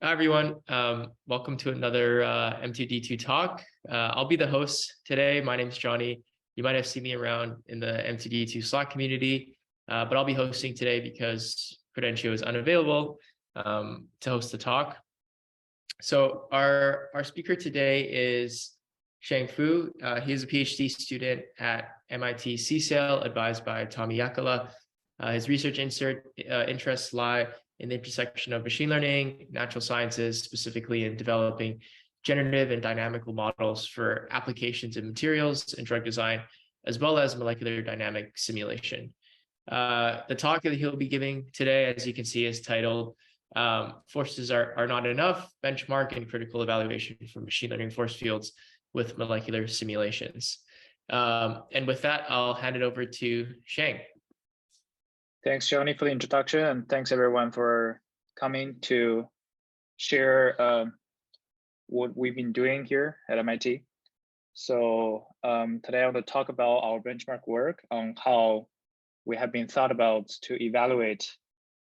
Hi, everyone. Welcome to another M2D2 talk. I'll be the host today. My name is Johnny. You might have seen me around in the M2D2 Slack community, but I'll be hosting today because Credentio is unavailable to host the talk. So our speaker today is Xiang Fu. He's a PhD student at MIT CSAIL, advised by Tommy Yakala. His research interests lie in the intersection of machine learning, natural sciences, specifically in developing generative and dynamical models for applications in materials and drug design, as well as molecular dynamic simulation. The talk that he'll be giving today, as you can see, is titled Forces are Not Enough, Benchmark and Critical Evaluation for Machine Learning Force Fields with Molecular Simulations. And with that, I'll hand it over to Xiang. Thanks, Johnny, for the introduction, and thanks everyone for coming to share what we've been doing here at MIT. So today I want to talk about our benchmark work on how we have been thought about to evaluate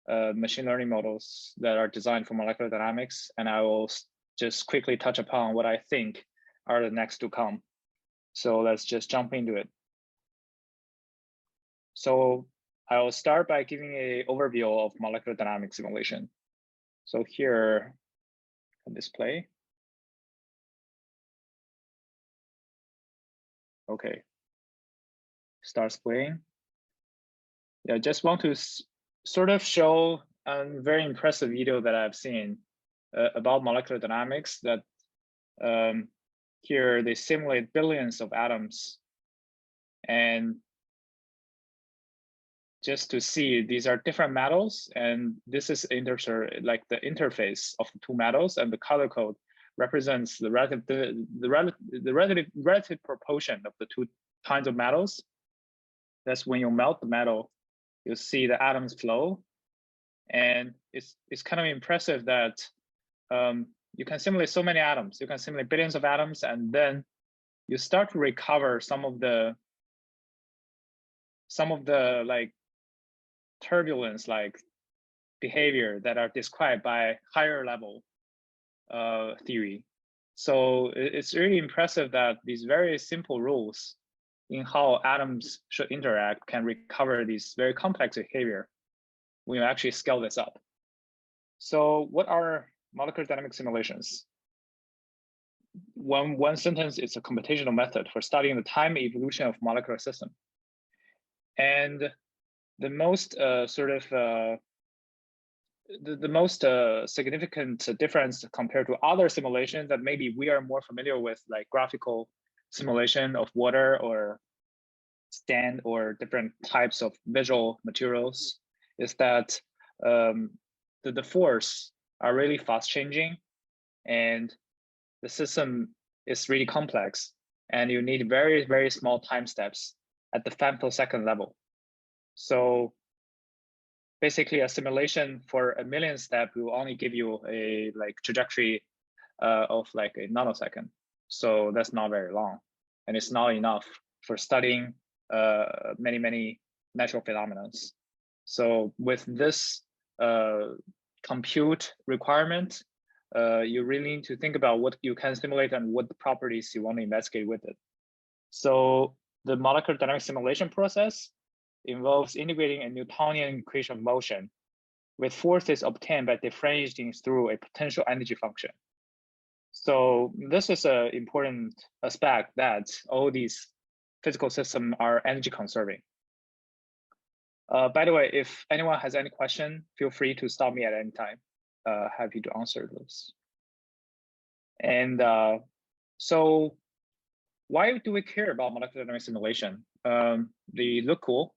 machine learning models that are designed for molecular dynamics, and I will just quickly touch upon what I think are the next to come. So let's just jump into it. So I will start by giving an overview of molecular dynamics simulation. So here, on display. Okay, starts playing. Yeah, I just want to sort of show a very impressive video that I've seen about molecular dynamics that here they simulate billions of atoms, and just to see these are different metals, and this is like the interface of the two metals, and the color code represents the relative proportion of the two kinds of metals. That's when you melt the metal, you see the atoms flow, and it's kind of impressive that you can simulate so many atoms. You can simulate billions of atoms, and then you start to recover some of the like turbulence like behavior that are described by higher level theory. So it's really impressive that these very simple rules in how atoms should interact can recover these very complex behavior when you actually scale this up. So what are molecular dynamic simulations? One sentence, it's a computational method for studying the time evolution of molecular system. And the most significant difference compared to other simulations that maybe we are more familiar with, like graphical simulation of water or stand or different types of visual materials, is that the force are really fast changing, and the system is really complex, and you need very, very small time steps at the femtosecond level. So basically a simulation for a million step will only give you a like trajectory of like a nanosecond. So that's not very long, and it's not enough for studying many natural phenomena. So with this compute requirement, you really need to think about what you can simulate and what the properties you want to investigate with it. So the molecular dynamic simulation process involves integrating a Newtonian equation of motion with forces obtained by differentiating through a potential energy function. So this is an important aspect that all these physical systems are energy conserving. By the way, if anyone has any question, feel free to stop me at any time. Happy to answer those. And so why do we care about molecular dynamic simulation? They look cool,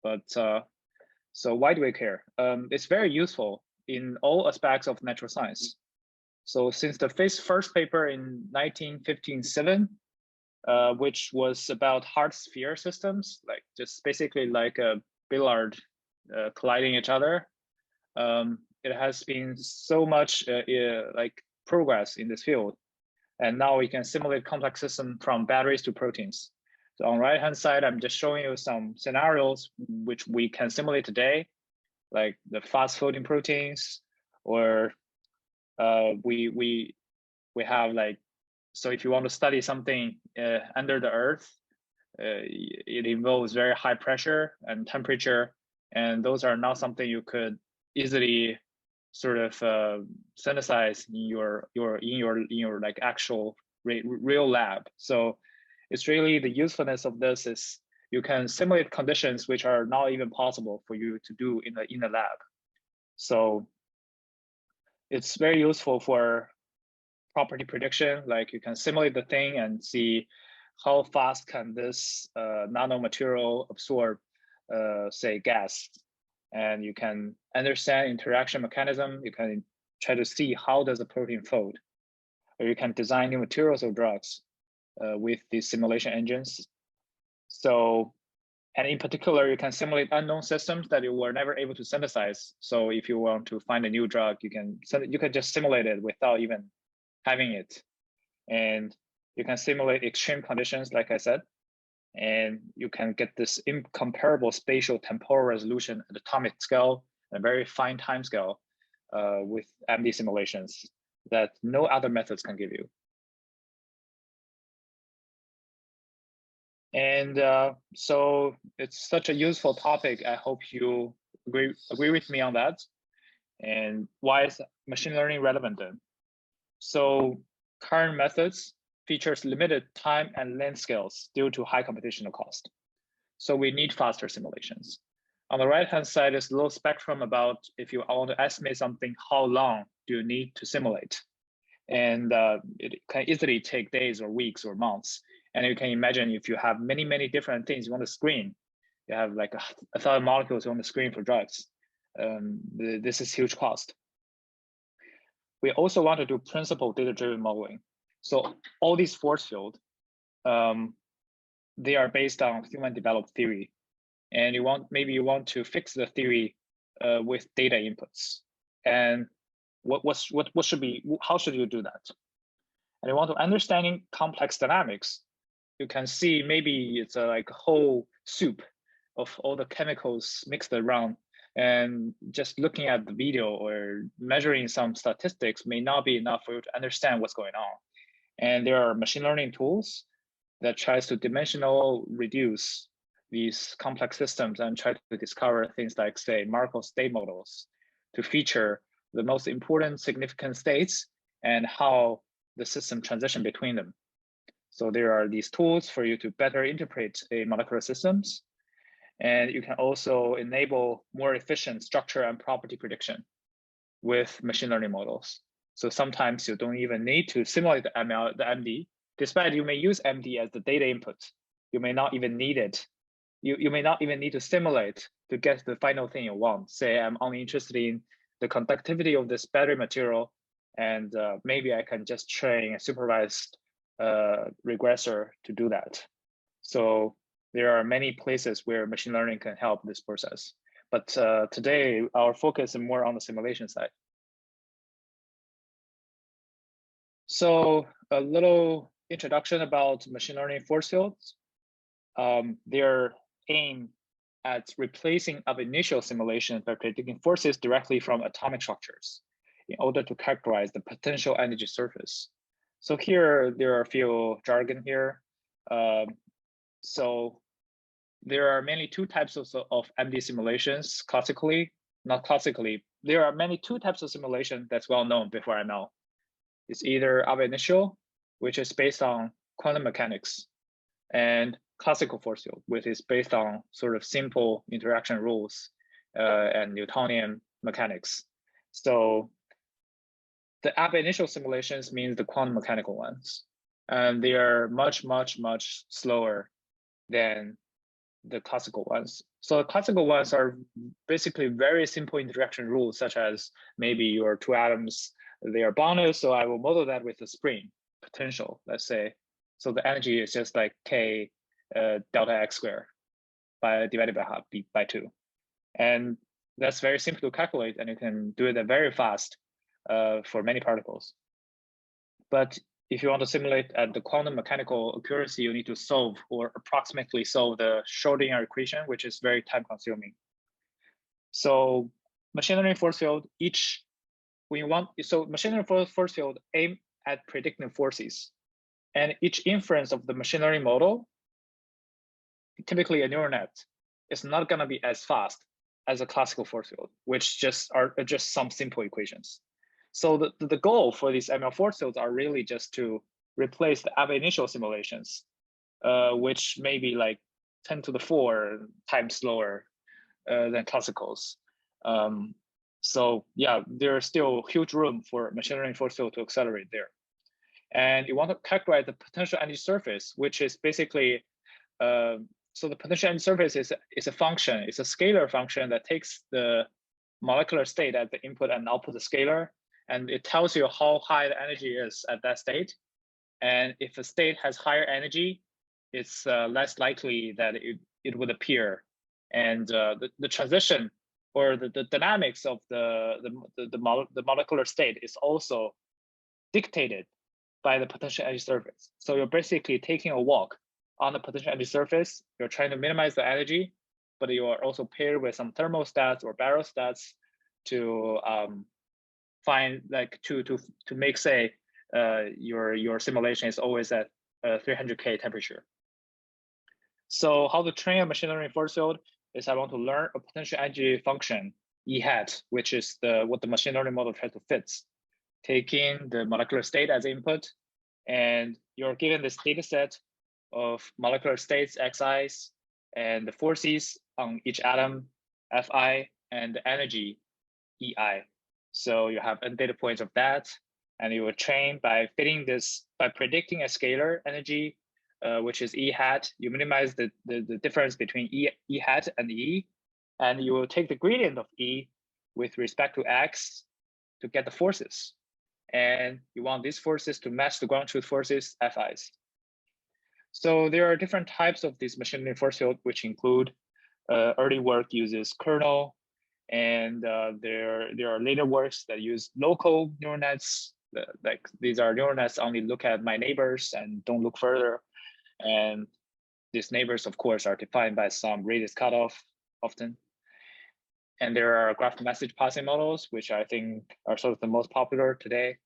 but so why do we care? It's very useful in all aspects of natural science. So since the first paper in 1957, which was about hard sphere systems, like just basically like a billiard colliding each other, it has been so much like progress in this field. And now we can simulate complex systems from batteries to proteins. So on the right-hand side, I'm just showing you some scenarios which we can simulate today, like the fast-folding proteins or we have like, so if you want to study something under the earth, it involves very high pressure and temperature, and those are not something you could easily sort of synthesize in your like actual real lab. So it's really the usefulness of this is you can simulate conditions which are not even possible for you to do in the lab. So it's very useful for property prediction. Like you can simulate the thing and see how fast can this nanomaterial absorb, say, gas. And you can understand interaction mechanism. You can try to see how does a protein fold. Or you can design new materials or drugs with these simulation engines. So, and in particular, you can simulate unknown systems that you were never able to synthesize. So if you want to find a new drug, you can just simulate it without even having it. And you can simulate extreme conditions, like I said, and you can get this incomparable spatial temporal resolution at atomic scale, a very fine time scale with MD simulations that no other methods can give you. And so it's such a useful topic. I hope you agree with me on that. And why is machine learning relevant then? So current methods features limited time and length scales due to high computational cost. So we need faster simulations. On the right-hand side is a little spectrum about if you want to estimate something, how long do you need to simulate? And it can easily take days or weeks or months. And you can imagine if you have many, many different things you want to screen, you have like 1,000 molecules you want to screen for drugs. This is huge cost. We also want to do principal data-driven modeling. So all these force fields, they are based on human-developed theory, and maybe you want to fix the theory with data inputs. And how should you do that? And you want to understanding complex dynamics. You can see maybe it's like a whole soup of all the chemicals mixed around, and just looking at the video or measuring some statistics may not be enough for you to understand what's going on. And there are machine learning tools that tries to dimensional reduce these complex systems and try to discover things like, say, Markov state models to feature the most important significant states and how the system transition between them. So there are these tools for you to better interpret a molecular systems. And you can also enable more efficient structure and property prediction with machine learning models. So sometimes you don't even need to simulate the MD, despite you may use MD as the data input. You may not even need it. You may not even need to simulate to get the final thing you want. Say, I'm only interested in the conductivity of this battery material, and maybe I can just train a supervised regressor to do that. So there are many places where machine learning can help this process. But today, our focus is more on the simulation side. So a little introduction about machine learning force fields. They're aimed at replacing ab-initio simulations by predicting forces directly from atomic structures in order to characterize the potential energy surface. So here, there are a few jargon here. So there are mainly two types of MD simulations, not classically. There are two types of simulation that's well known before ML. It's either ab-initio, which is based on quantum mechanics, and classical force field, which is based on sort of simple interaction rules and Newtonian mechanics. So the ab-initio simulations means the quantum mechanical ones, and they are much, much, much slower than the classical ones. So the classical ones are basically very simple interaction rules, such as maybe your two atoms, they are bonded, so I will model that with the spring potential, let's say. So the energy is just like K delta X squared divided by 2. And that's very simple to calculate, and you can do it very fast for many particles. But if you want to simulate at the quantum mechanical accuracy, you need to solve or approximately solve the Schrodinger equation, which is very time consuming. So machine learning force field, each so machine learning force field aim at predicting forces, and each inference of the machine learning model, typically a neural net, is not going to be as fast as a classical force field, which are just some simple equations. So the goal for these ML force fields are really just to replace the ab-initio simulations, which may be like 10 to the 4 times slower than classicals. So yeah, there's still huge room for machine learning force field to accelerate there. And you want to calculate the potential energy surface, which is basically, so the potential energy surface is a function, it's a scalar function that takes the molecular state at the input and output the scalar, and it tells you how high the energy is at that state. And if a state has higher energy, it's less likely that it would appear. And the transition or the dynamics of the molecular state is also dictated by the potential energy surface. So you're basically taking a walk on the potential energy surface. You're trying to minimize the energy, but you are also paired with some thermostats or barostats to find, like, to make, say, your simulation is always at 300K temperature. So how to train a machine learning force field is I want to learn a potential energy function, E hat, which is what the machine learning model tries to fit, taking the molecular state as input, and you're given this data set of molecular states, xi's, and the forces on each atom, fi, and the energy, ei. So you have n data points of that, and you will train by fitting this, by predicting a scalar energy, which is E hat. You minimize the difference between E hat and E, and you will take the gradient of E with respect to X to get the forces. And you want these forces to match the ground truth forces, FIs. So there are different types of these machine learning force field, which include early work uses kernel, and there are later works that use local neural nets. Like these are neural nets only look at my neighbors and don't look further. And these neighbors, of course, are defined by some radius cutoff often. And there are graph message passing models, which I think are sort of the most popular today,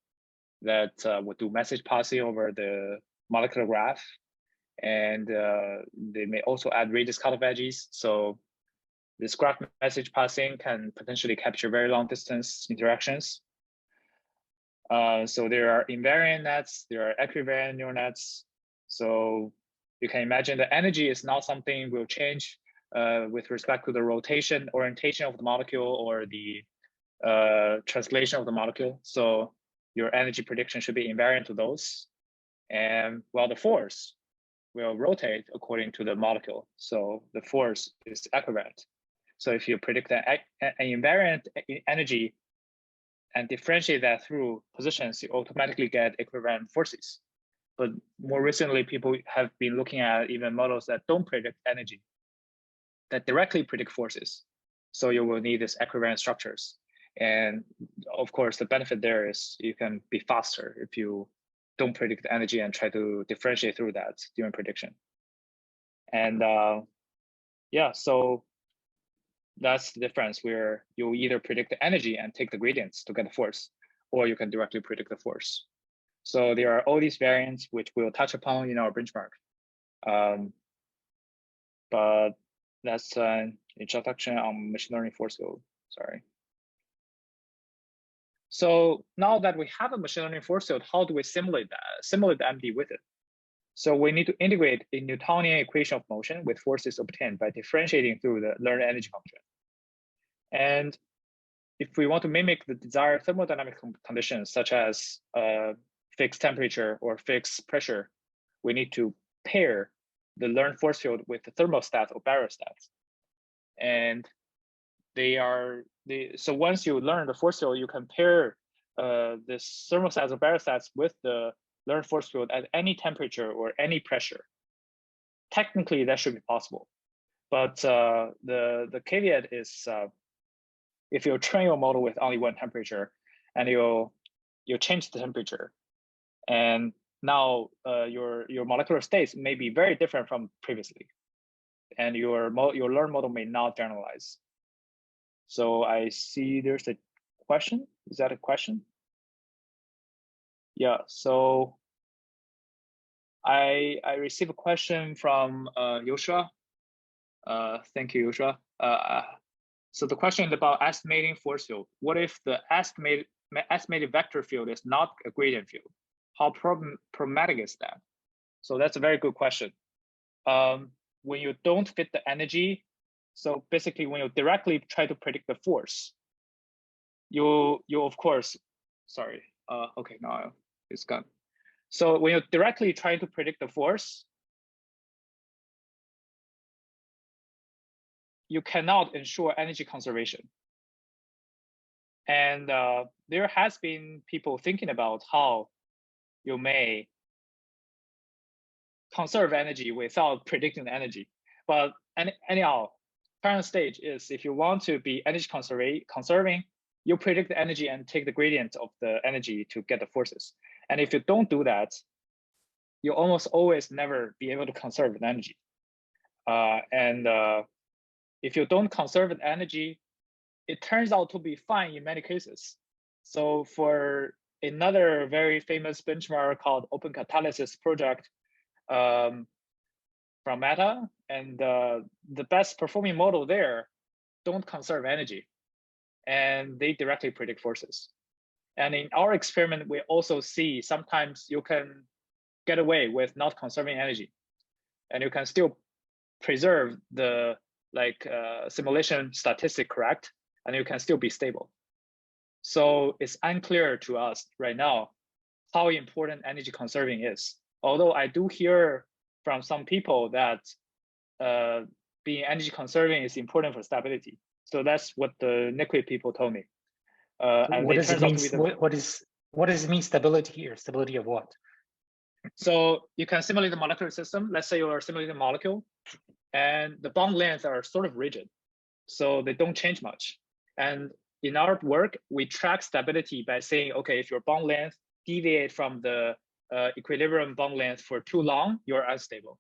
that would do message passing over the molecular graph. And they may also add radius cutoff edges. So this graph message passing can potentially capture very long distance interactions. So there are invariant nets, there are equivariant neural nets. So you can imagine the energy is not something will change with respect to the rotation, orientation of the molecule, or the translation of the molecule. So your energy prediction should be invariant to those. And while the force will rotate according to the molecule. So the force is equivariant. So if you predict an invariant energy and differentiate that through positions, you automatically get equivariant forces. But more recently, people have been looking at even models that don't predict energy, that directly predict forces. So you will need these equivariant structures. And of course, the benefit there is you can be faster if you don't predict energy and try to differentiate through that during prediction. And yeah, so that's the difference, where you either predict the energy and take the gradients to get the force, or you can directly predict the force. So there are all these variants, which we'll touch upon in our benchmark. But that's an introduction on machine learning force field, sorry. So now that we have a machine learning force field, how do we simulate that? Simulate the MD with it. So we need to integrate a Newtonian equation of motion with forces obtained by differentiating through the learned energy function. And if we want to mimic the desired thermodynamic conditions, such as fixed temperature or fixed pressure, we need to pair the learned force field with the thermostat or barostat. And so once you learn the force field, you can pair this thermostats or barostats with the learned force field at any temperature or any pressure. Technically, that should be possible. But the caveat is if you train your model with only one temperature and you change the temperature, and now your molecular states may be very different from previously, and your learned model may not generalize. So I see there's a question. Is that a question? Yeah, so I received a question from Yoshua. Thank you, Yoshua. So the question is about estimating force field. What if the estimated vector field is not a gradient field? How problematic is that? So that's a very good question. When you don't fit the energy, so basically when you directly try to predict the force, you of course, sorry, okay, now it's gone. So when you directly try to predict the force, you cannot ensure energy conservation. And there has been people thinking about how you may conserve energy without predicting the energy. But anyhow, current stage is if you want to be energy conserving, you predict the energy and take the gradient of the energy to get the forces. And if you don't do that, you almost always never be able to conserve the energy. If you don't conserve the energy, it turns out to be fine in many cases. So for another very famous benchmark called Open Catalysis project from Meta, and the best performing model there don't conserve energy, and they directly predict forces. And in our experiment, we also see sometimes you can get away with not conserving energy, and you can still preserve the simulation statistic correct, and you can still be stable. So it's unclear to us right now how important energy conserving is. Although I do hear from some people that being energy conserving is important for stability. So that's what the Liquid people told me. And what does it mean? What does it mean stability here? Stability of what? So you can simulate the molecular system. Let's say you are simulating a molecule, and the bond lengths are sort of rigid, so they don't change much. And in our work, we track stability by saying, okay, if your bond length deviate from the equilibrium bond length for too long, you're unstable.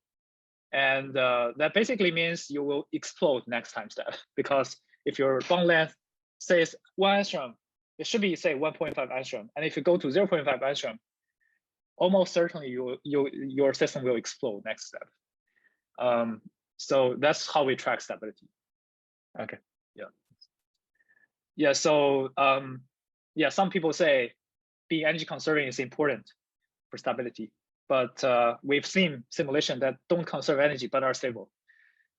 And that basically means you will explode next time step, because if your bond length says 1 angstrom, it should be say 1.5 angstrom. And if you go to 0.5 angstrom, almost certainly your system will explode next step. So that's how we track stability. Okay. Yeah. So yeah, some people say being energy conserving is important for stability, but we've seen simulation that don't conserve energy but are stable.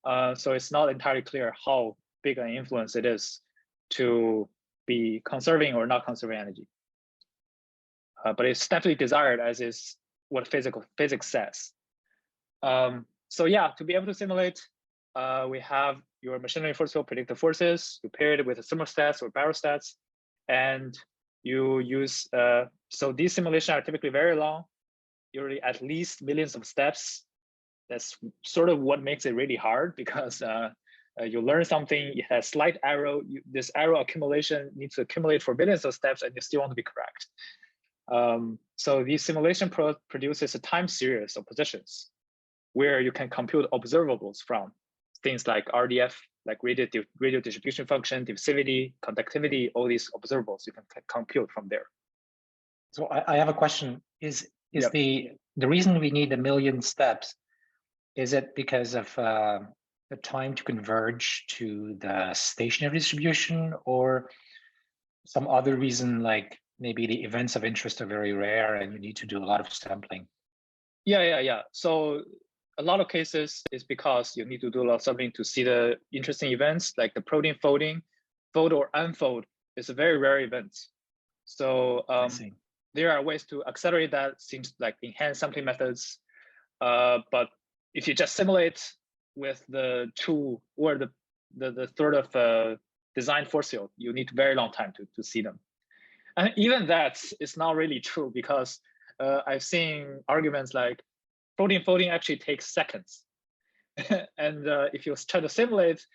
So it's not entirely clear how big an influence it is to be conserving or not conserving energy. But it's definitely desired, as is what physics says. So yeah, to be able to simulate, we have your machine learning force field predict the forces, you pair it with a thermostats or barostats, and you use, so these simulations are typically very long, usually at least millions of steps. That's sort of what makes it really hard, because you learn something, it has slight error, this error accumulation needs to accumulate for millions of steps, and you still want to be correct. So this simulation produces a time series of positions where you can compute observables from things like RDF, like radial distribution function, diffusivity, conductivity, all these observables you can compute from there. So I have a question. Is yep. the reason we need 1 million steps, is it because of the time to converge to the stationary distribution, or some other reason, like maybe the events of interest are very rare and you need to do a lot of sampling? Yeah. So a lot of cases is because you need to do a lot of sampling to see the interesting events, like the protein folding. Fold or unfold is a very rare event. So there are ways to accelerate that, things like enhanced sampling methods. But if you just simulate with the 2 or the third of design force field, you need a very long time to see them. And even that is not really true, because I've seen arguments like protein folding actually takes seconds. And if you try to simulate,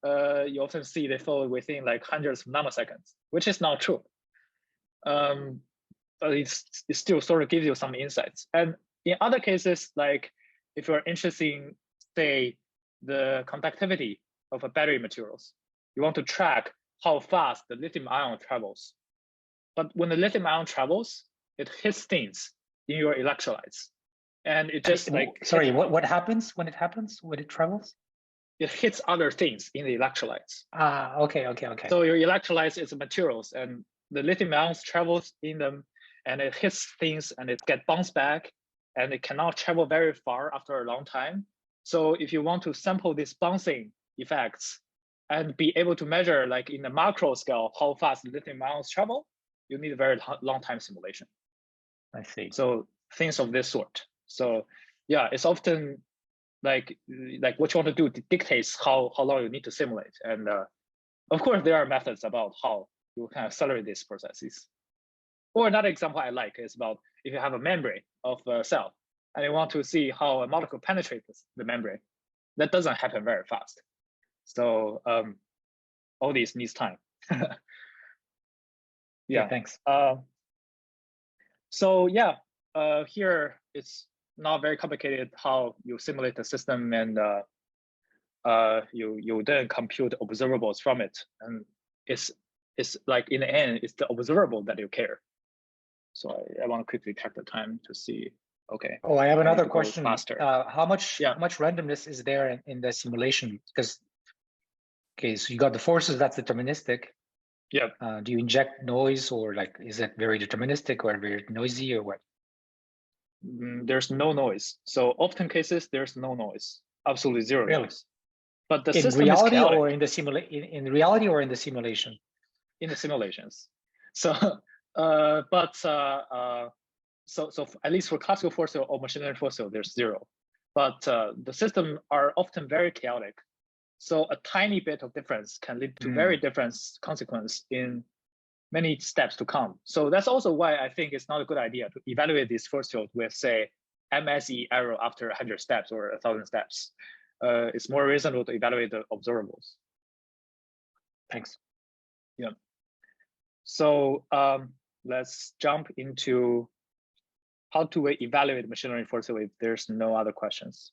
you often see they fold within like hundreds of nanoseconds, which is not true. But it still sort of gives you some insights. And in other cases, like if you're interested in, say, the conductivity of a battery materials, you want to track how fast the lithium ion travels. But when the lithium ion travels, it hits things in your electrolytes. And it just sorry, what happens when it travels? It hits other things in the electrolytes. Okay. So your electrolytes is materials, and the lithium ions travels in them, and it hits things, and it get bounced back, and it cannot travel very far after a long time. So if you want to sample these bouncing effects and be able to measure, like in the macro scale, how fast the lithium ions travel, you need a very long time simulation. I see. So things of this sort. So yeah, it's often like what you want to do dictates how long you need to simulate. And of course, there are methods about how you can accelerate these processes. Or another example I like is about if you have a membrane of a cell and you want to see how a molecule penetrates the membrane, that doesn't happen very fast. So all this needs time. Yeah, thanks. So yeah, here it's not very complicated how you simulate the system, and you then compute observables from it, and it's like in the end it's the observable that you care. So I want to quickly check the time to see. Okay. Oh, I have another question. Faster. How much randomness is there in the simulation? Because so you got the forces, that's deterministic. Yeah. Do you inject noise, or like is it very deterministic or very noisy, or what? There's no noise. So often cases there's no noise, absolutely zero noise. But the in system reality is or in the in reality or in the simulation? In the simulations. So so at least for classical force field or machine learning force field, there's zero. But the system are often very chaotic. So a tiny bit of difference can lead to very different consequence in many steps to come. So that's also why I think it's not a good idea to evaluate this force field with, say, MSE error after 100 steps or 1,000 steps. It's more reasonable to evaluate the observables. Thanks. Yeah. So let's jump into how to evaluate machine learning force field if there's no other questions.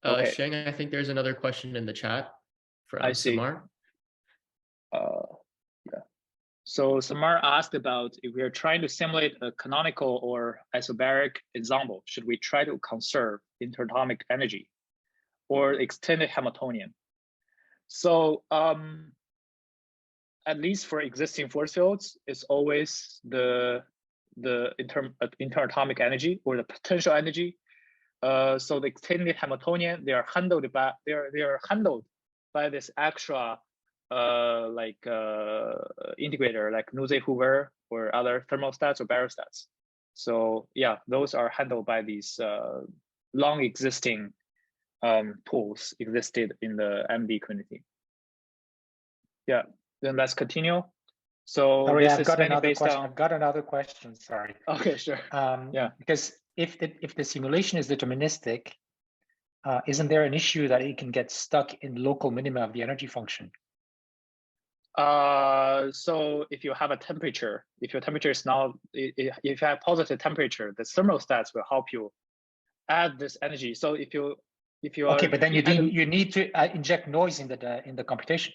Okay. Xiang, I think there's another question in the chat from Samar. Yeah. So Samar asked about if we are trying to simulate a canonical or isobaric ensemble, should we try to conserve interatomic energy or extended Hamiltonian? So at least for existing force fields, it's always the interatomic energy or the potential energy. So the extended Hamiltonian, they are handled by this extra integrator like Nuse-Hoover or other thermostats or barostats. So yeah, those are handled by these long existing tools existed in the MD community. Yeah, then let's continue. So sorry, I've got another question. I've got another question. Sorry. Okay, sure. Yeah, because if the simulation is deterministic, isn't there an issue that it can get stuck in local minima of the energy function? So if you have a temperature, if your temperature is now, if you have positive temperature, the thermostats will help you add this energy. So if you okay, but then you need to inject noise in the computation.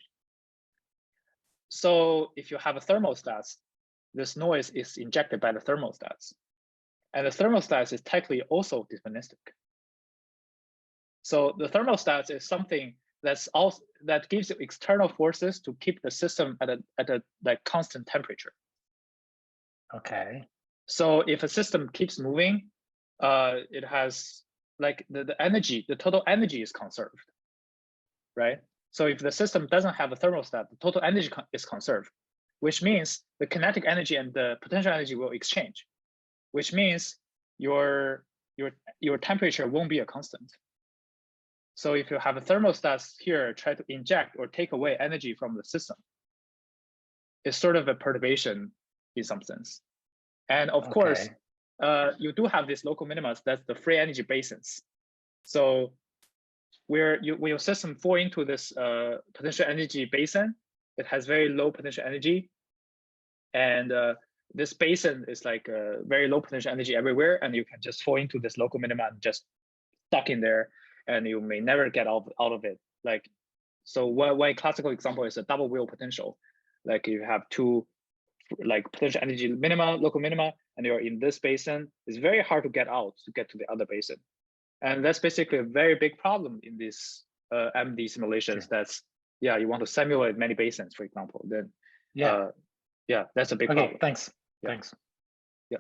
So if you have a thermostat, this noise is injected by the thermostats, and the thermostat is technically also deterministic. So the thermostat is something that gives you external forces to keep the system at a like constant temperature. Okay. So if a system keeps moving, it has like the energy, the total energy is conserved, right? So if the system doesn't have a thermostat, the total energy is conserved, which means the kinetic energy and the potential energy will exchange, which means your temperature won't be a constant. So if you have a thermostat here, try to inject or take away energy from the system, it's sort of a perturbation in some sense. And of course, you do have these local minimas, that's the free energy basins. So when your system fall into this potential energy basin, it has very low potential energy. And this basin is like very low potential energy everywhere, and you can just fall into this local minima and just stuck in there, and you may never get out of it. Like So one classical example is a double wheel potential. Like you have two like potential energy minima, local minima, and you're in this basin. It's very hard to get out to get to the other basin. And that's basically a very big problem in these MD simulations. Sure. That's, yeah, you want to simulate many basins, for example, then yeah, that's a big problem. Thanks. Yeah. Thanks. Yeah.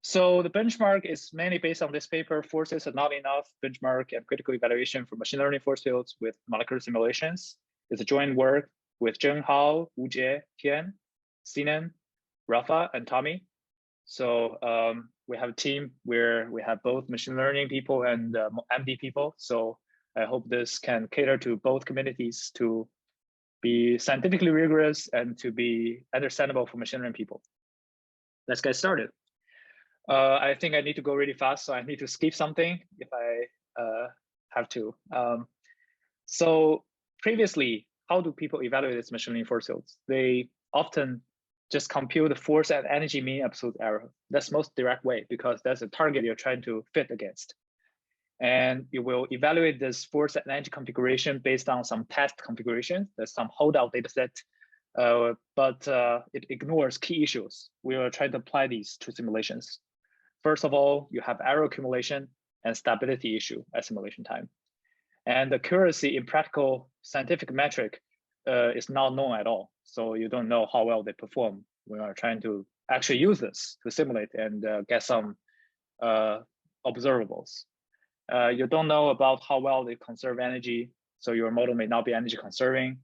So the benchmark is mainly based on this paper, Forces Are Not Enough, Benchmark and Critical Evaluation for Machine Learning Force Fields with Molecular Simulations. It's a joint work with Zheng Hao, Wu Jie, Tian, Sinan, Rafa, and Tommy. So we have a team where we have both machine learning people and MD people. So I hope this can cater to both communities to be scientifically rigorous and to be understandable for machine learning people. Let's get started. I think I need to go really fast, so I need to skip something if I have to. So previously, how do people evaluate this machine learning force fields? They often just compute the force and energy mean absolute error. That's the most direct way because that's a target you're trying to fit against. And you will evaluate this force and energy configuration based on some test configuration. There's some holdout data set, but it ignores key issues. We will try to apply these to simulations. First of all, you have error accumulation and stability issue at simulation time. And the accuracy in practical scientific metric is not known at all. So you don't know how well they perform. We are trying to actually use this to simulate and get some observables. You don't know about how well they conserve energy. So your model may not be energy conserving.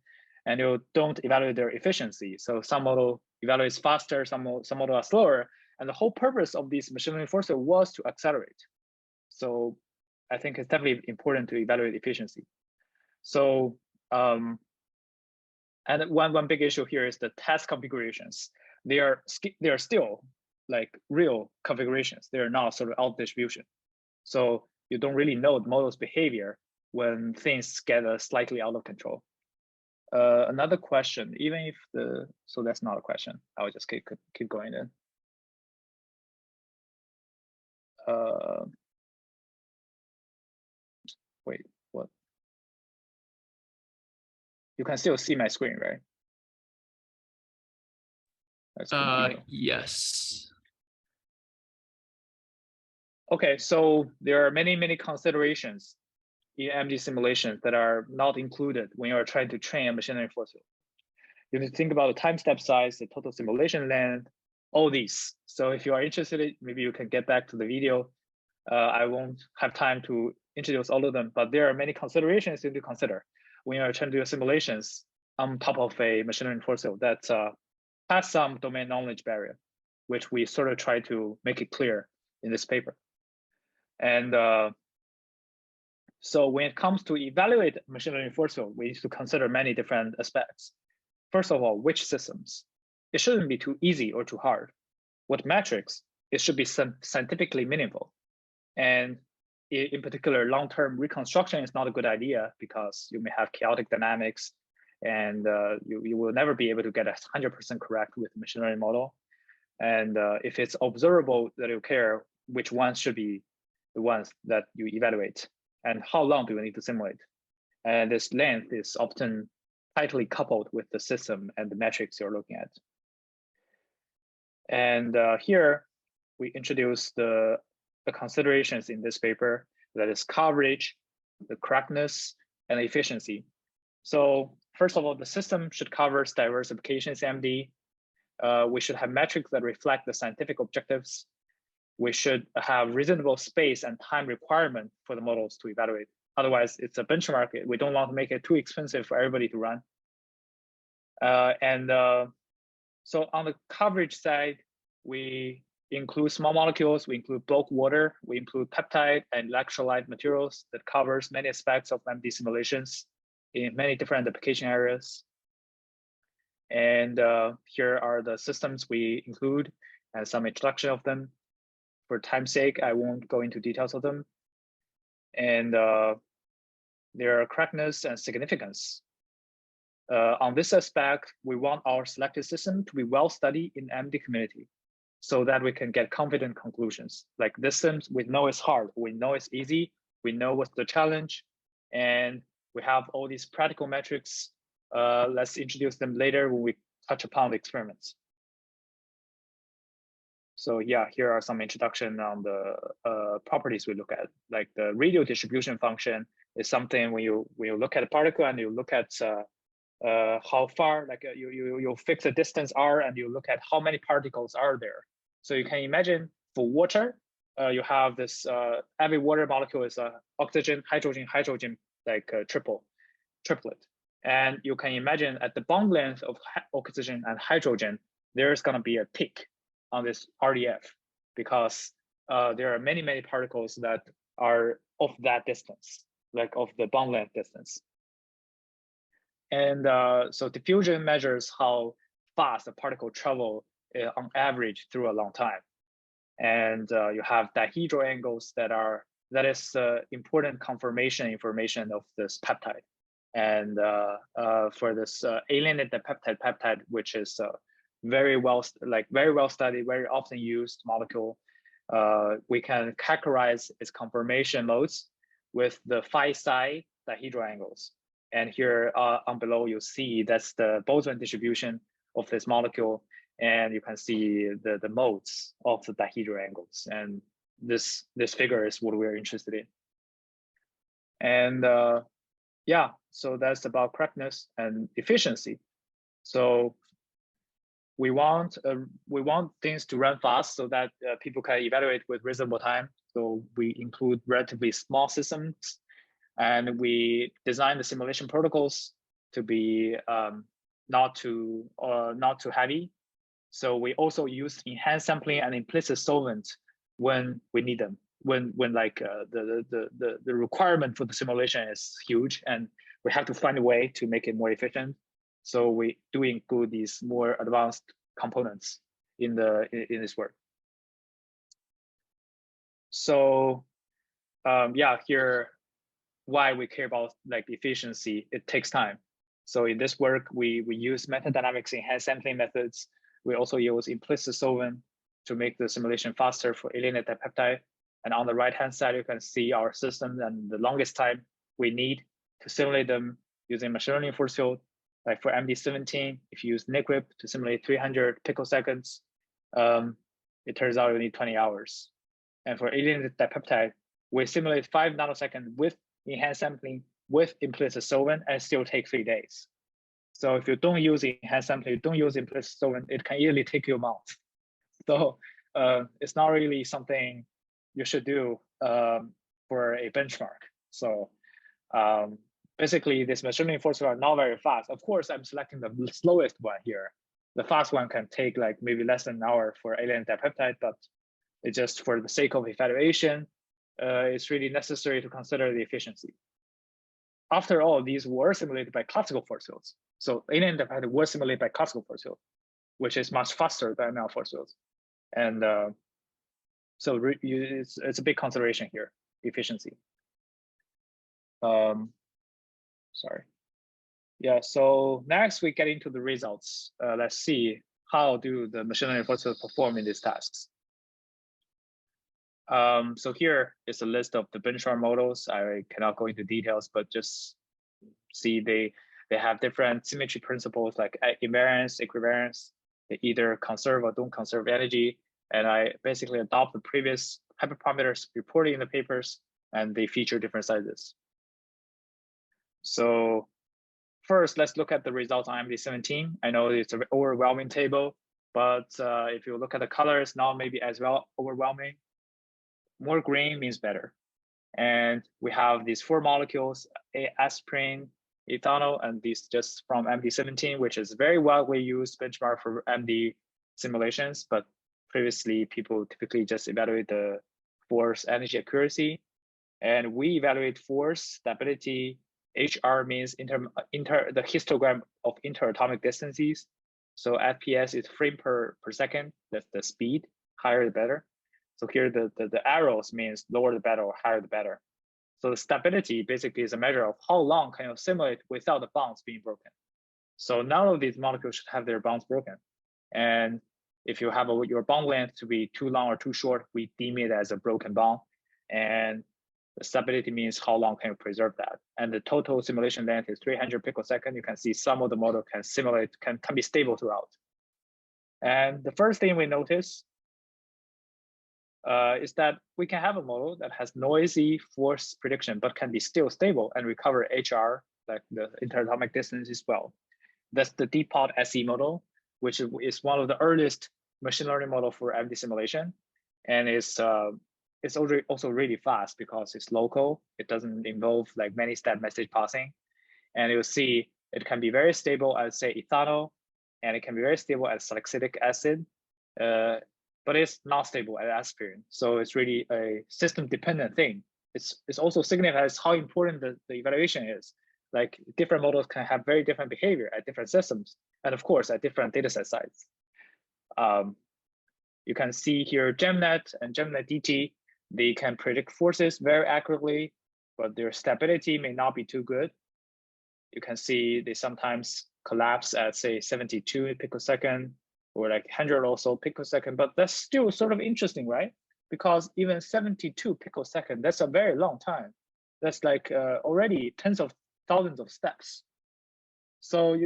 And you don't evaluate their efficiency. So some model evaluates faster, some model are slower. And the whole purpose of these machine learning forces was to accelerate. So I think it's definitely important to evaluate efficiency. So, and one big issue here is the test configurations. They are still like real configurations. They are not sort of out distribution. So you don't really know the model's behavior when things get slightly out of control. Another question, even if so that's not a question. I'll just keep going then. Wait, what? You can still see my screen, right? Yes. Okay, so there are many considerations in MD simulations that are not included when you are trying to train a machine learning force field. You need to think about the time step size, the total simulation length, all these. So if you are interested, maybe you can get back to the video. I won't have time to introduce all of them, but there are many considerations you need to consider when you're trying to do simulations on top of a machine learning force field that has some domain knowledge barrier, which we sort of try to make it clear in this paper. And so when it comes to evaluate machine learning force field, we need to consider many different aspects. First of all, which systems? It shouldn't be too easy or too hard. What metrics? It should be scientifically meaningful. And in particular, long-term reconstruction is not a good idea because you may have chaotic dynamics and you will never be able to get 100% correct with the machine learning model. And if it's observable that you care, which ones should be the ones that you evaluate and how long do you need to simulate? And this length is often tightly coupled with the system and the metrics you're looking at. And here we introduce the considerations in this paper, that is coverage, the correctness, and efficiency. So first of all, the system should cover diverse applications MD. We should have metrics that reflect the scientific objectives. We should have reasonable space and time requirement for the models to evaluate. Otherwise, it's a benchmark. We don't want to make it too expensive for everybody to run. So on the coverage side, we include small molecules, we include bulk water, we include peptide and electrolyte materials that covers many aspects of MD simulations in many different application areas. And here are the systems we include and some introduction of them. For time's sake, I won't go into details of them. And their correctness and significance. On this aspect, we want our selected system to be well studied in MD community so that we can get confident conclusions. Like this system, we know it's hard, we know it's easy, we know what's the challenge, and we have all these practical metrics. Let's introduce them later when we touch upon the experiments. So yeah, here are some introduction on the properties we look at. Like the radial distribution function is something when you look at a particle and you look at how far, like you fix a distance r and you look at how many particles are there. So you can imagine for water, you have this every water molecule is a oxygen, hydrogen, hydrogen, like triplet. And you can imagine at the bond length of oxygen and hydrogen, there's going to be a peak on this RDF because there are many particles that are of that distance, like of the bond length distance. And so diffusion measures how fast a particle travel on average through a long time. And you have dihedral angles that is important confirmation information of this peptide. And for this alienated peptide, which is very well studied, very often used molecule, we can categorize its conformation modes with the phi psi dihedral angles. And here on below, you'll see that's the Boltzmann distribution of this molecule. And you can see the modes of the dihedral angles. And this figure is what we're interested in. And yeah, so that's about correctness and efficiency. So we want things to run fast so that people can evaluate with reasonable time. So we include relatively small systems, and we design the simulation protocols to be not too heavy. So we also use enhanced sampling and implicit solvent when we need them. When like the requirement for the simulation is huge, and we have to find a way to make it more efficient. So we do include these more advanced components in this work. So yeah, here why we care about like efficiency. It takes time. So in this work, we use metadynamics enhanced sampling methods. We also use implicit solvent to make the simulation faster for alienated peptide. And on the right-hand side, you can see our system and the longest time we need to simulate them using machine learning force field. Like for MD17, if you use NICRIP to simulate 300 picoseconds, it turns out you need 20 hours. And for alienated dipeptide, we simulate 5 nanoseconds with enhanced sampling with implicit solvent and still take 3 days. So if you don't use enhanced sampling, you don't use implicit solvent, it can easily take you a month. So it's not really something you should do for a benchmark. So basically, this machine learning force field are not very fast. Of course, I'm selecting the slowest one here. The fast one can take like maybe less than an hour for alienated peptide, but it's just for the sake of evaluation, it's really necessary to consider the efficiency. After all, these were simulated by classical force fields. So alienated peptide was simulated by classical force field, which is much faster than ML force fields. And so it's a big consideration here, efficiency. Sorry. Yeah, so next we get into the results. Let's see how do the machine learning force fields perform in these tasks. So here is a list of the benchmark models. I cannot go into details, but just see they have different symmetry principles like invariance, equivariance. They either conserve or don't conserve energy. And I basically adopt the previous hyperparameters reported in the papers, and they feature different sizes. So first, let's look at the results on MD17. I know it's an overwhelming table, but if you look at the colors, not maybe as well overwhelming. More green means better. And we have these 4 molecules, aspirin, ethanol, and these just from MD17, which is very widely used benchmark for MD simulations, but previously people typically just evaluate the force energy accuracy. And we evaluate force, stability, HR means the histogram of interatomic distances. So FPS is frame per second, that's the speed, higher the better. So here the arrows means lower the better or higher the better. So the stability basically is a measure of how long can you simulate without the bonds being broken. So none of these molecules should have their bonds broken. And if you have your bond length to be too long or too short, we deem it as a broken bond. And The stability means how long can you preserve that. And the total simulation length is 300 picosecond. You can see some of the model can simulate, can be stable throughout. And the first thing we notice is that we can have a model that has noisy force prediction, but can be still stable and recover HR, like the interatomic distance as well. That's the DeepPod SE model, which is one of the earliest machine learning model for MD simulation. And it's also really fast because it's local. It doesn't involve like many step message passing. And you'll see it can be very stable at, say, ethanol, and it can be very stable at salicylic acid, but it's not stable at aspirin. So it's really a system dependent thing. It's also signifies how important the evaluation is. Like different models can have very different behavior at different systems, and of course at different dataset sizes. You can see here GemNet and GemNet DT, they can predict forces very accurately, but their stability may not be too good. You can see they sometimes collapse at, say, 72 picosecond or like 100 or so picosecond, but that's still sort of interesting, right? Because even 72 picosecond, that's a very long time. That's like already tens of thousands of steps. So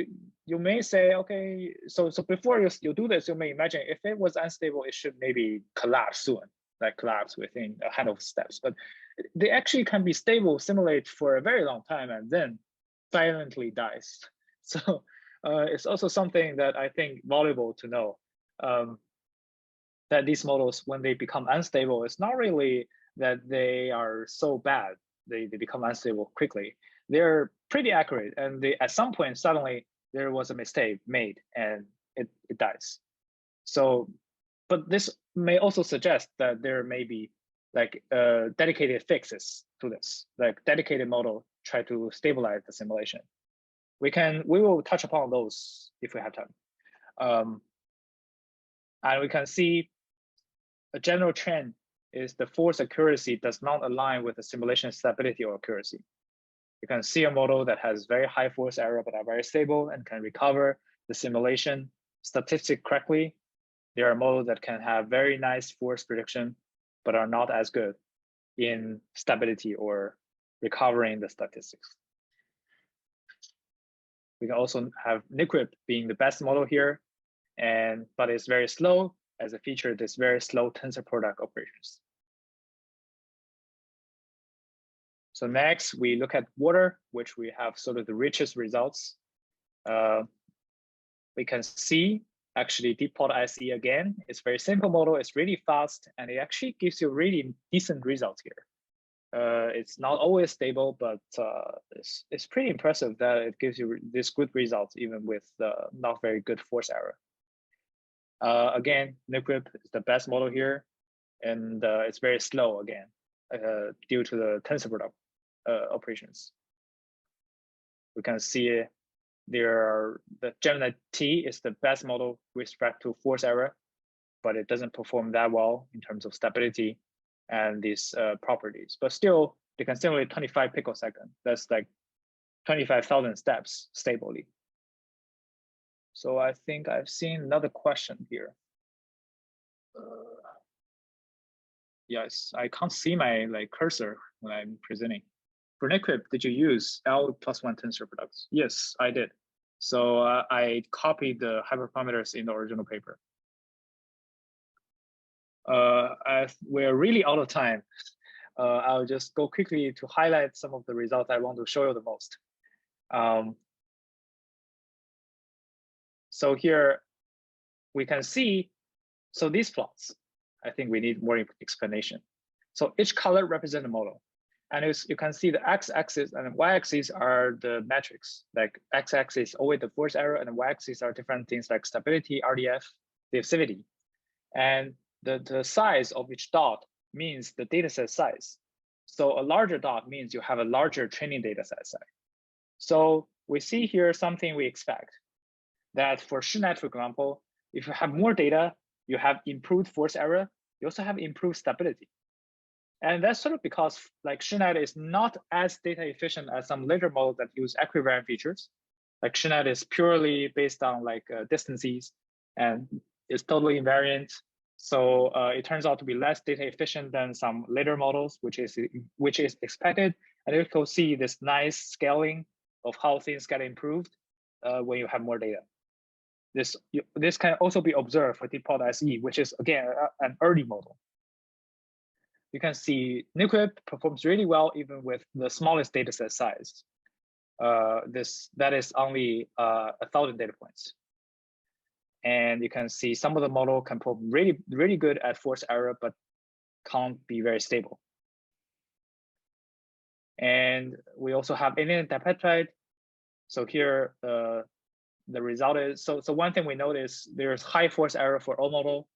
you may say, okay, so before you do this, you may imagine if it was unstable, it should maybe collapse soon, like collapse within a handful of steps. But they actually can be stable, simulate for a very long time, and then silently dies. So it's also something that I think valuable to know, that these models, when they become unstable, it's not really that they are so bad, they become unstable quickly. They're pretty accurate, and at some point suddenly there was a mistake made and it dies. So, but this may also suggest that there may be like dedicated fixes to this, like dedicated model try to stabilize the simulation. We will touch upon those if we have time. And we can see a general trend is the force accuracy does not align with the simulation stability or accuracy. You can see a model that has very high force error, but are very stable and can recover the simulation statistic correctly. There are models that can have very nice force prediction, but are not as good in stability or recovering the statistics. We can also have NIQUIP being the best model here, but it's very slow as a feature, this very slow tensor product operations. So next, we look at water, which we have sort of the richest results. We can see actually DeepPod SE again. It's very simple model. It's really fast, and it actually gives you really decent results here. It's not always stable, but it's pretty impressive that it gives you this good results even with not very good force error. Again, NIQUIP is the best model here, and it's very slow again due to the tensor product operations. We can see the GemNet T is the best model with respect to force error, but it doesn't perform that well in terms of stability and these properties. But still, they can simulate 25 picosecond. That's like 25,000 steps stably. So I think I've seen another question here. Yes, I can't see my cursor when I'm presenting. For NIQUIP, did you use L+1 tensor products? Yes, I did. So I copied the hyperparameters in the original paper. We're really out of time. I'll just go quickly to highlight some of the results I want to show you the most. So here we can see, so these plots, I think we need more explanation. So each color represents a model. And you can see the x-axis and the y-axis are the metrics. Like x-axis always the force error, and the y-axis are different things like stability, RDF, diffusivity. And the size of each dot means the dataset size. So a larger dot means you have a larger training dataset size. So we see here something we expect. That for SHINET, for example, if you have more data, you have improved force error, you also have improved stability. And that's sort of because like SHINET is not as data efficient as some later models that use equivariant features. Like SHINET is purely based on distances and is totally invariant. So it turns out to be less data efficient than some later models, which is expected. And you can see this nice scaling of how things get improved when you have more data. This can also be observed for Deep-Pod SE, which is again an early model. You can see NQuip performs really well even with the smallest dataset size. That is only 1,000 data points. And you can see some of the model can perform really good at force error, but can't be very stable. And we also have alien dipeptide. So here the result is, so one thing we notice, there's high force error for all model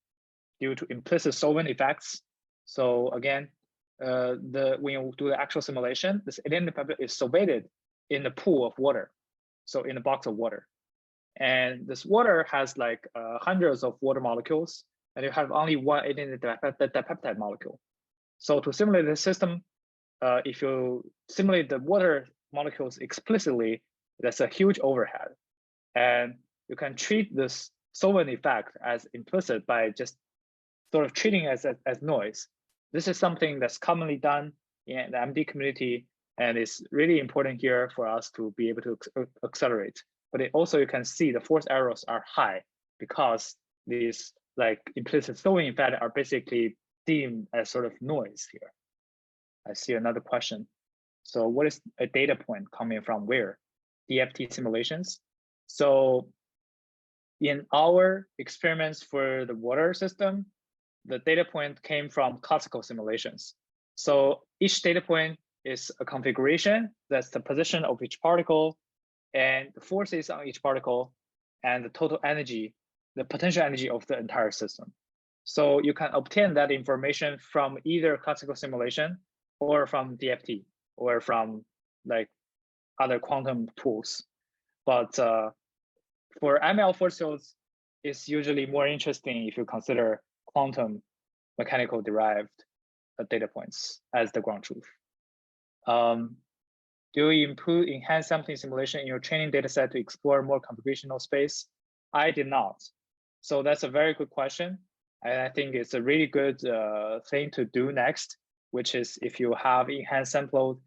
due to implicit solvent effects. So again, when you do the actual simulation, this alien dipeptide is solvated in the pool of water. So in a box of water. And this water has like hundreds of water molecules, and you have only one alien dipeptide molecule. So to simulate the system, if you simulate the water molecules explicitly, that's a huge overhead. And you can treat this solvent effect as implicit by just sort of treating it as noise. This is something that's commonly done in the MD community, and it's really important here for us to be able to accelerate. But also you can see the force errors are high because these like implicit solvent effects are basically deemed as sort of noise here. I see another question. So what is a data point coming from where? DFT simulations. So in our experiments for the water system, the data point came from classical simulations. So each data point is a configuration. That's the position of each particle and the forces on each particle and the total energy, the potential energy of the entire system. So you can obtain that information from either classical simulation or from DFT or from like other quantum tools. But for ML force fields, it's usually more interesting if you consider quantum mechanical derived data points as the ground truth. Do you include enhanced sampling simulation in your training data set to explore more computational space? I did not. So that's a very good question. And I think it's a really good thing to do next, which is if you have enhanced sampled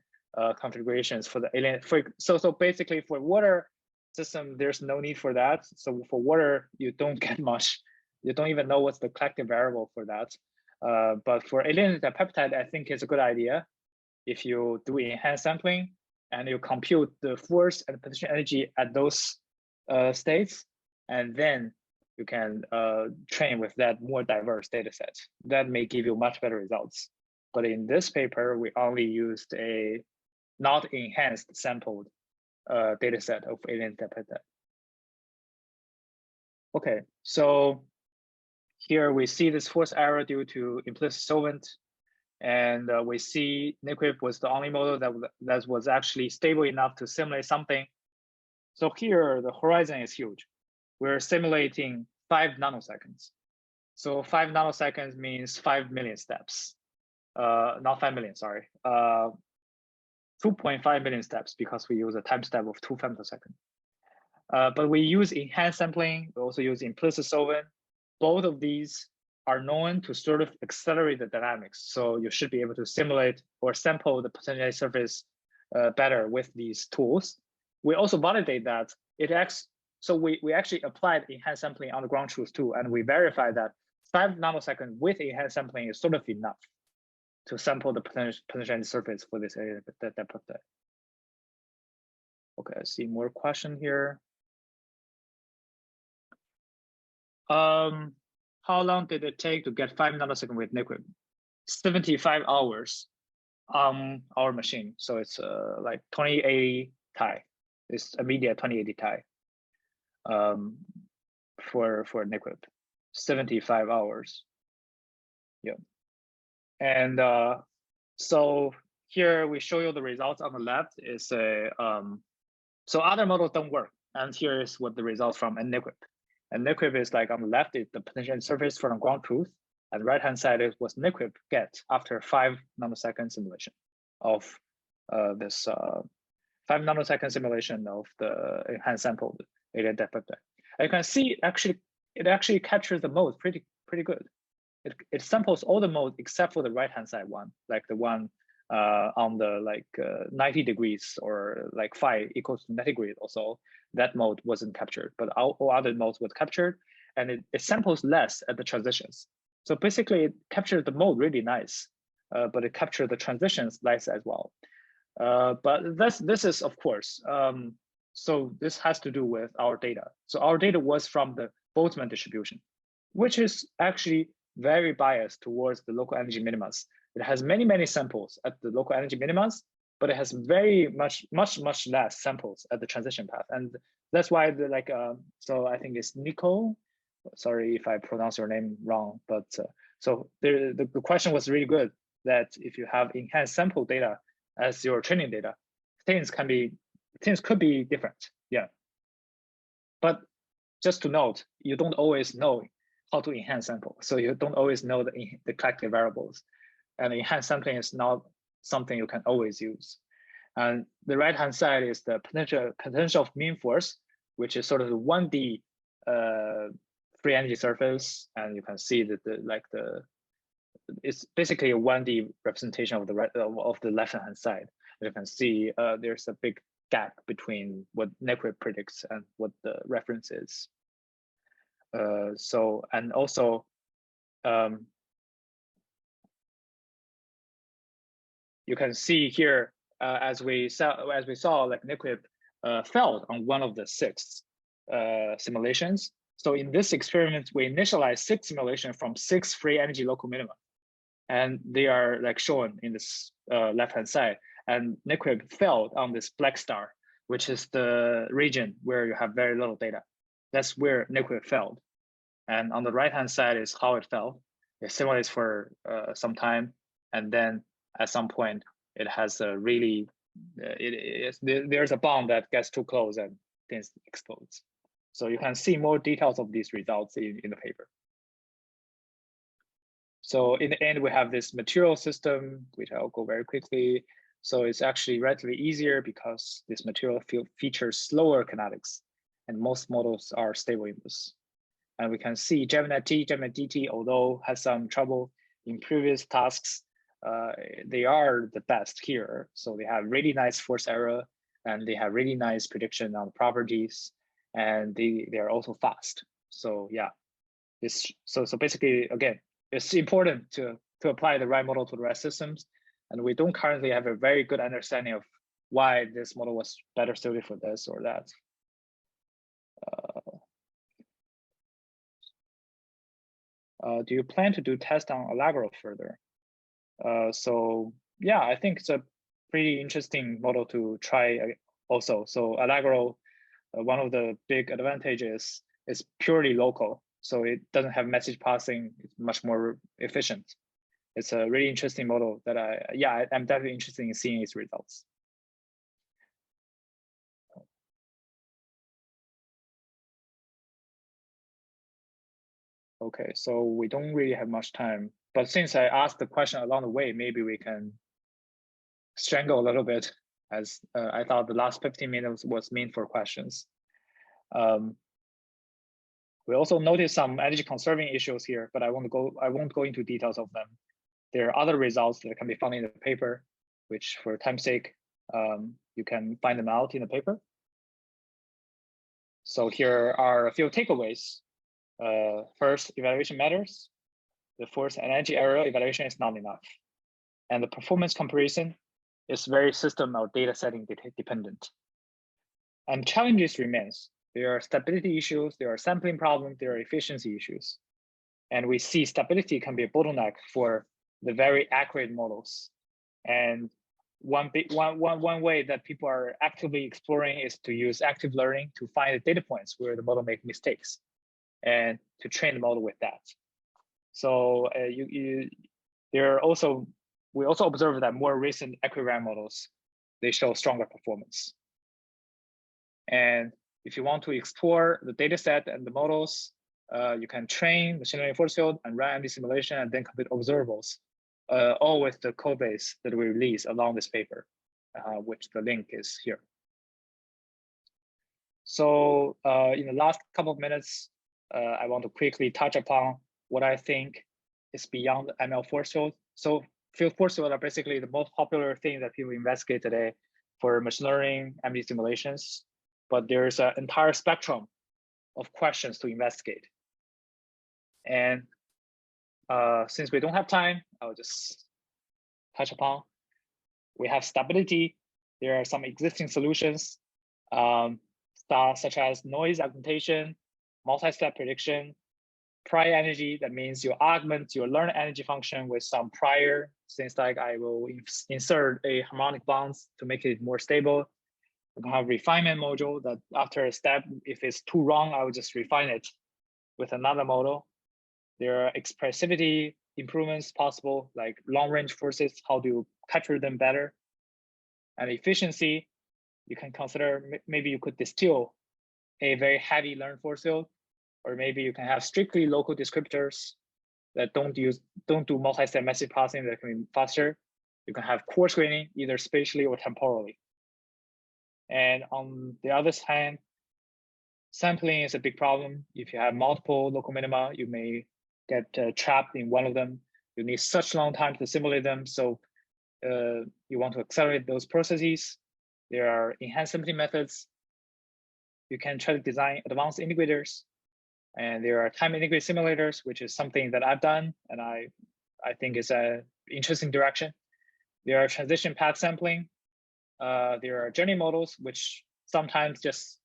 configurations for the alien. So basically for water system, there's no need for that. So for water, you don't get much. You don't even know what's the collective variable for that. But for alien peptide, I think it's a good idea. If you do enhanced sampling and you compute the force and potential energy at those states, and then you can train with that more diverse data set. That may give you much better results. But in this paper, we only used a not enhanced sampled data set of alien peptide. Okay, so here we see this force error due to implicit solvent. And we see NQuip was the only model that was actually stable enough to simulate something. So here, the horizon is huge. We're simulating 5 nanoseconds. So 5 nanoseconds means 5 million steps. Not 5 million, sorry. 2.5 million steps because we use a time step of 2 femtosecond. But we use enhanced sampling. We also use implicit solvent. Both of these are known to sort of accelerate the dynamics. So you should be able to simulate or sample the potential surface better with these tools. We also validate that it acts. So we actually applied enhanced sampling on the ground truth too, and we verified that 5 nanoseconds with enhanced sampling is sort of enough to sample the potential surface for this area depth of that. Okay, I see more question here. How long did it take to get 5 nanoseconds with NQuip? 75 hours on our machine. So it's like 2080 Ti. It's a media 2080 Ti for NQuip. 75 hours. Yeah. And so here we show you the results on the left is a so other models don't work. And here is what the results from NQuip. And NQuip is like on the left is the potential surface for the ground truth, and the right-hand side is what NQuip get after 5 nanosecond simulation of this 5 nanosecond simulation of the enhanced sampled alien depth peptide. And you can see it actually captures the mode pretty good. it samples all the modes except for the right-hand side one, like the one on the 90 degrees or like phi equals to 90 degrees also. That mode wasn't captured, but all other modes were captured, and it samples less at the transitions. So basically, it captured the mode really nice, but it captured the transitions nice as well. But this is, of course, so this has to do with our data. So our data was from the Boltzmann distribution, which is actually very biased towards the local energy minimas. It has many samples at the local energy minimas, but it has very much less samples at the transition path. And that's why so I think it's Nico. Sorry if I pronounce your name wrong, but so the question was really good, that if you have enhanced sample data as your training data, things could be different. Yeah. But just to note, you don't always know how to enhance sample. So you don't always know the collective variables. And enhanced sampling is not something you can always use. And the right-hand side is the potential of mean force, which is sort of the 1D free energy surface. And you can see that it's basically a 1D representation of the left-hand side. You can see there's a big gap between what NCWIP predicts and what the reference is. So, and also, you can see here, as we saw, like NCWIP failed on one of the 6 simulations. So in this experiment, we initialized 6 simulations from 6 free energy local minima, and they are like shown in this left-hand side. And NCWIP failed on this black star, which is the region where you have very little data. That's where NCWIP failed. And on the right-hand side is how it fell. It simulates for some time, and then at some point it has a really, there's a bound that gets too close and things explodes. So you can see more details of these results in the paper. So in the end, we have this material system, which I'll go very quickly. So it's actually relatively easier because this material field features slower kinetics, and most models are stable in this. And we can see Gemini T, Gemini DT, although has some trouble in previous tasks, they are the best here. So they have really nice force error, and they have really nice prediction on properties, and they are also fast. So yeah, so basically, again, it's important to apply the right model to the right systems. And we don't currently have a very good understanding of why this model was better suited for this or that. Do you plan to do tests on Allegro further? So yeah, I think it's a pretty interesting model to try also. So Allegro, one of the big advantages is purely local. So it doesn't have message passing, it's much more efficient. It's a really interesting model that I'm definitely interested in seeing its results. Okay, so we don't really have much time, but since I asked the question along the way, maybe we can strangle a little bit, as I thought the last 15 minutes was meant for questions. We also noticed some energy conserving issues here, but I won't go into details of them. There are other results that can be found in the paper, which for time's sake, you can find them out in the paper. So here are a few takeaways. First, evaluation matters. The force and energy error evaluation is not enough. And the performance comparison is very system or data setting dependent. And challenges remains. There are stability issues, there are sampling problems, there are efficiency issues. And we see stability can be a bottleneck for the very accurate models. And one way that people are actively exploring is to use active learning to find the data points where the model makes mistakes and to train the model with that. So we also observe that more recent equigram models, they show stronger performance. And if you want to explore the data set and the models, you can train machine learning force field and run MD simulation and then complete observables, all with the code base that we release along this paper, which the link is here. So in the last couple of minutes, I want to quickly touch upon what I think is beyond ML force field. So field force field are basically the most popular thing that people investigate today for machine learning, MD simulations. But there's an entire spectrum of questions to investigate. And since we don't have time, I'll just touch upon. We have stability. There are some existing solutions, such as noise augmentation, multi-step prediction, prior energy. That means you augment your learned energy function with some prior, things like I will insert a harmonic bonds to make it more stable. We can have refinement module that after a step, if it's too wrong, I will just refine it with another model. There are expressivity improvements possible, like long range forces, how do you capture them better? And efficiency, you can consider maybe you could distill a very heavy learned force field, or maybe you can have strictly local descriptors that don't do multi-step message processing that can be faster. You can have coarse graining either spatially or temporally. And on the other hand, sampling is a big problem. If you have multiple local minima, you may get trapped in one of them. You need such long time to simulate them. So you want to accelerate those processes. There are enhanced sampling methods. You can try to design advanced integrators. And there are time integrated simulators, which is something that I've done, and I think is an interesting direction. There are transition path sampling. There are journey models, which sometimes just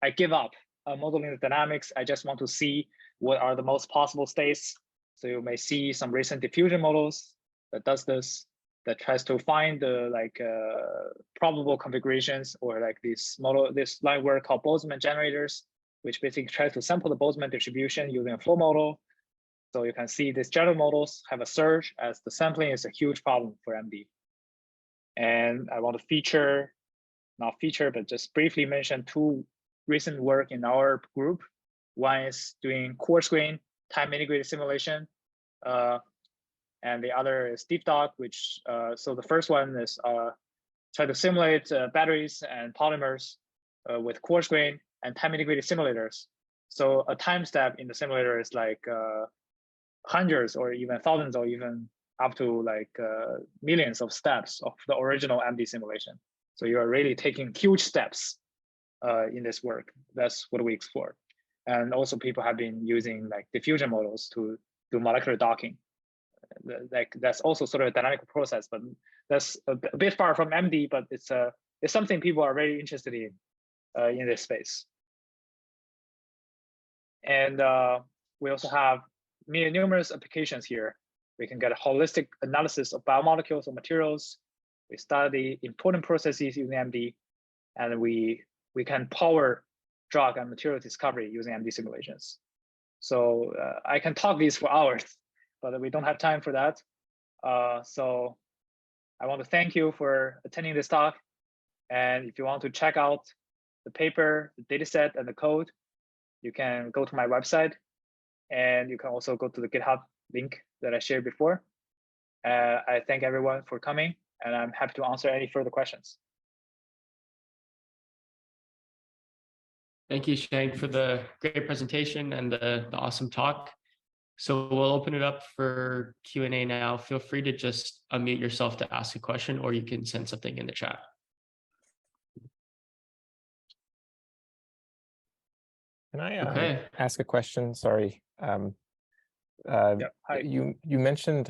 I give up modeling the dynamics. I just want to see what are the most possible states. So you may see some recent diffusion models that does this, that tries to find the probable configurations, or like this line work called Boltzmann generators, which basically tries to sample the Boltzmann distribution using a flow model. So you can see these general models have a surge, as the sampling is a huge problem for MD. And I want to but just briefly mention two recent work in our group. One is doing coarse grain time integrated simulation, and the other is deep dog, which so the first one is try to simulate batteries and polymers with coarse grain and time integrated simulators. So a time step in the simulator is like hundreds or even thousands or even up to like millions of steps of the original MD simulation. So you are really taking huge steps in this work. That's what we explore. And also people have been using like diffusion models to do molecular docking. Like that's also sort of a dynamic process, but that's a bit far from MD, but it's something people are very interested in this space. And we also have numerous applications here. We can get a holistic analysis of biomolecules or materials. We study important processes using MD, and we can power drug and material discovery using MD simulations. So I can talk these for hours, but we don't have time for that. So I want to thank you for attending this talk. And if you want to check out the paper, the dataset, and the code, you can go to my website, and you can also go to the GitHub link that I shared before. I thank everyone for coming, and I'm happy to answer any further questions. Thank you, Xiang, for the great presentation and the awesome talk. So we'll open it up for Q&A now. Feel free to just unmute yourself to ask a question, or you can send something in the chat. Can I ask a question? Sorry. Yeah, hi. You mentioned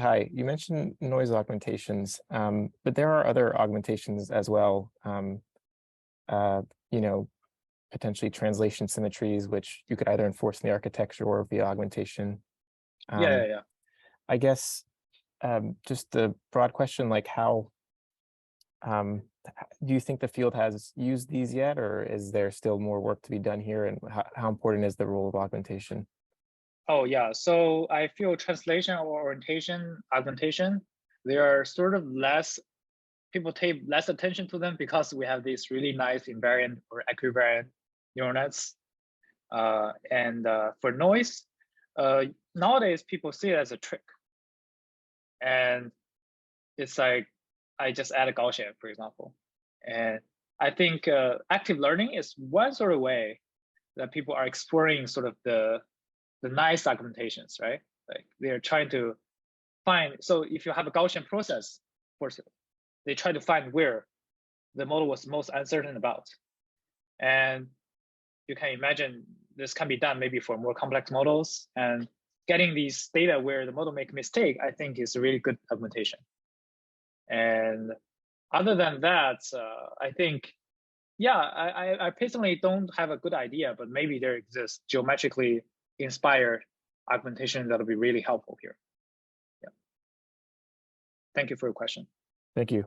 noise augmentations, but there are other augmentations as well. You know, potentially translation symmetries, which you could either enforce in the architecture or via augmentation. Yeah. I guess just the broad question, like how do you think the field has used these yet, or is there still more work to be done here? And how important is the role of augmentation? Oh yeah, so I feel translation or augmentation, they are sort of less, people pay less attention to them because we have these really nice invariant or equivariant neural nets. And for noise, nowadays people see it as a trick. And it's like, I just add a Gaussian, for example. And I think active learning is one sort of way that people are exploring sort of the nice augmentations, right? Like they're trying to find, so if you have a Gaussian process, they try to find where the model was most uncertain about. And you can imagine this can be done maybe for more complex models, and getting these data where the model make mistake, I think is a really good augmentation. And other than that, I think, yeah, I personally don't have a good idea, but maybe there exists geometrically inspired augmentation that'll be really helpful here. Yeah. Thank you for your question. Thank you.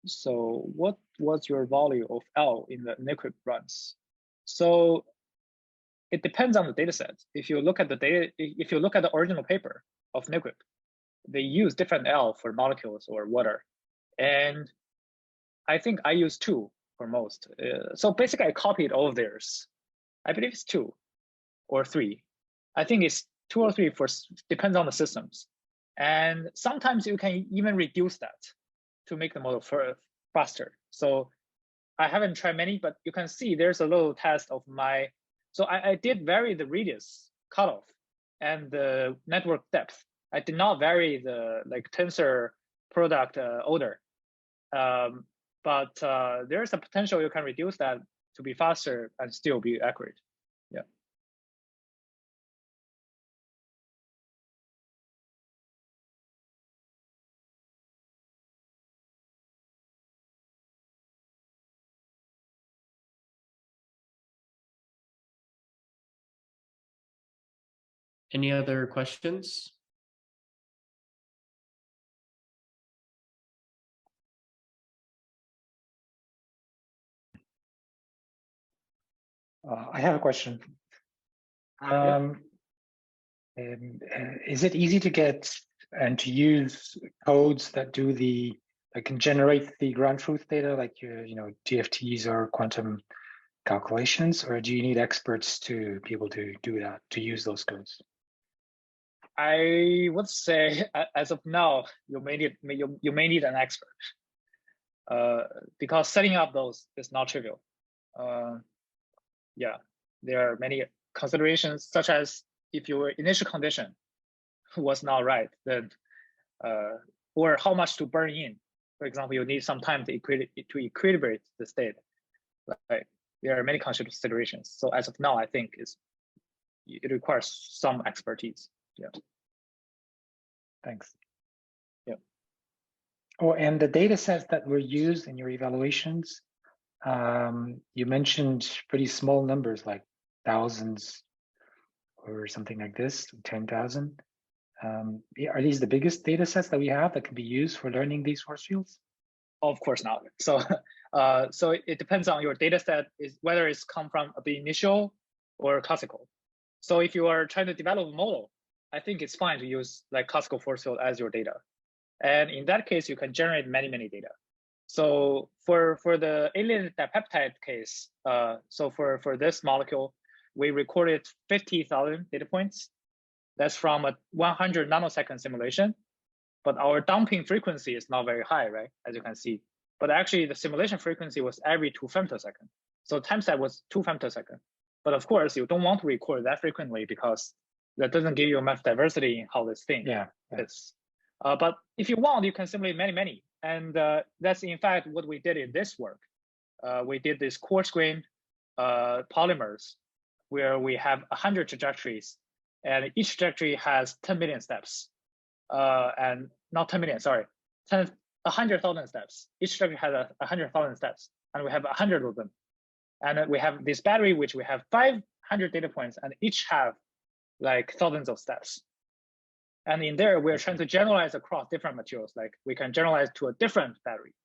So what was your value of L in the NQUIP runs? So it depends on the data set. If you look at the data, if you look at the original paper of NQUIP, they use different L for molecules or water. And I think I use 2 for most. So basically I copied all of theirs. I believe it's 2 or 3. I think it's 2 or 3 for, depends on the systems. And sometimes you can even reduce that to make the model faster. So I haven't tried many, but you can see there's a little test of my, so I did vary the radius cutoff and the network depth. I did not vary the like tensor product order. But there's a potential you can reduce that to be faster and still be accurate. Yeah. Any other questions? I have a question. Is it easy to get and to use codes that do the, that can generate the ground truth data, like your, DFTs or quantum calculations, or do you need experts to be able to do that, to use those codes? I would say, as of now, you may need an expert, because setting up those is not trivial. Yeah, there are many considerations, such as if your initial condition was not right, then, or how much to burn in. For example, you need some time to equilibrate the state. Right? There are many considerations. So as of now, I think it requires some expertise. Yeah. Thanks. Yeah. Oh, and the data sets that were used in your evaluations, you mentioned pretty small numbers, like thousands or something like this, 10,000. Are these the biggest data sets that we have that can be used for learning these force fields? Of course not. So, so it depends on your data set, is whether it's come from ab-initio or classical. So if you are trying to develop a model, I think it's fine to use like classical force field as your data. And in that case, you can generate many data. So for the alien dipeptide case, so for this molecule, we recorded 50,000 data points. That's from a 100 nanosecond simulation. But our damping frequency is not very high, right? As you can see. But actually the simulation frequency was every 2 femtosecond. So time step was 2 femtosecond. But of course, you don't want to record that frequently because that doesn't give you much diversity in how this thing is. But if you want, you can simulate many. And that's in fact what we did in this work. We did this coarse-grained polymers where we have 100 trajectories, and each trajectory has 10 million steps. And not 10 million, sorry, 100,000 steps. Each trajectory has 100,000 steps, and we have 100 of them. And we have this battery, which we have 500 data points, and each have like thousands of steps. And in there, we're trying to generalize across different materials. Like we can generalize to a different battery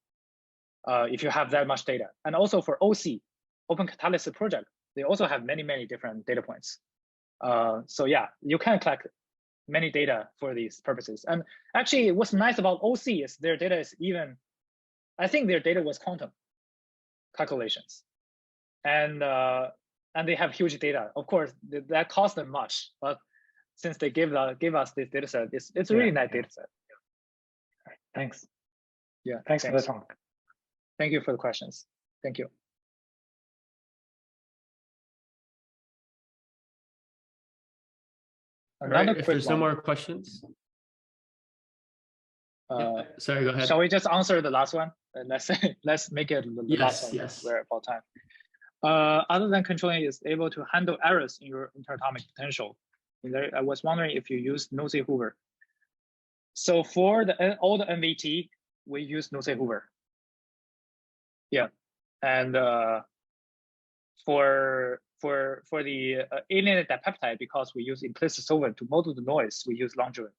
if you have that much data. And also for OC, Open Catalysis Project, they also have many different data points. So yeah, you can collect many data for these purposes. And actually, what's nice about OC is their data is even, I think their data was quantum calculations. And they have huge data. Of course, that cost them much, but since they give us this data set, it's a really nice data set. Right, thanks. Yeah. Thanks for the talk. Thank you for the questions. Thank you. Another If quick there's no one. more questions, sorry, go ahead. Shall we just answer the last one? And let's make it the last one. Yes. We're about time. Other than controlling, is able to handle errors in your interatomic potential. I was wondering if you use Nosy Hoover. So for all the MVT, we use Nosy Hoover. Yeah, and for the alienated dipeptide, because we use implicit solvent to model the noise, we use Langevin.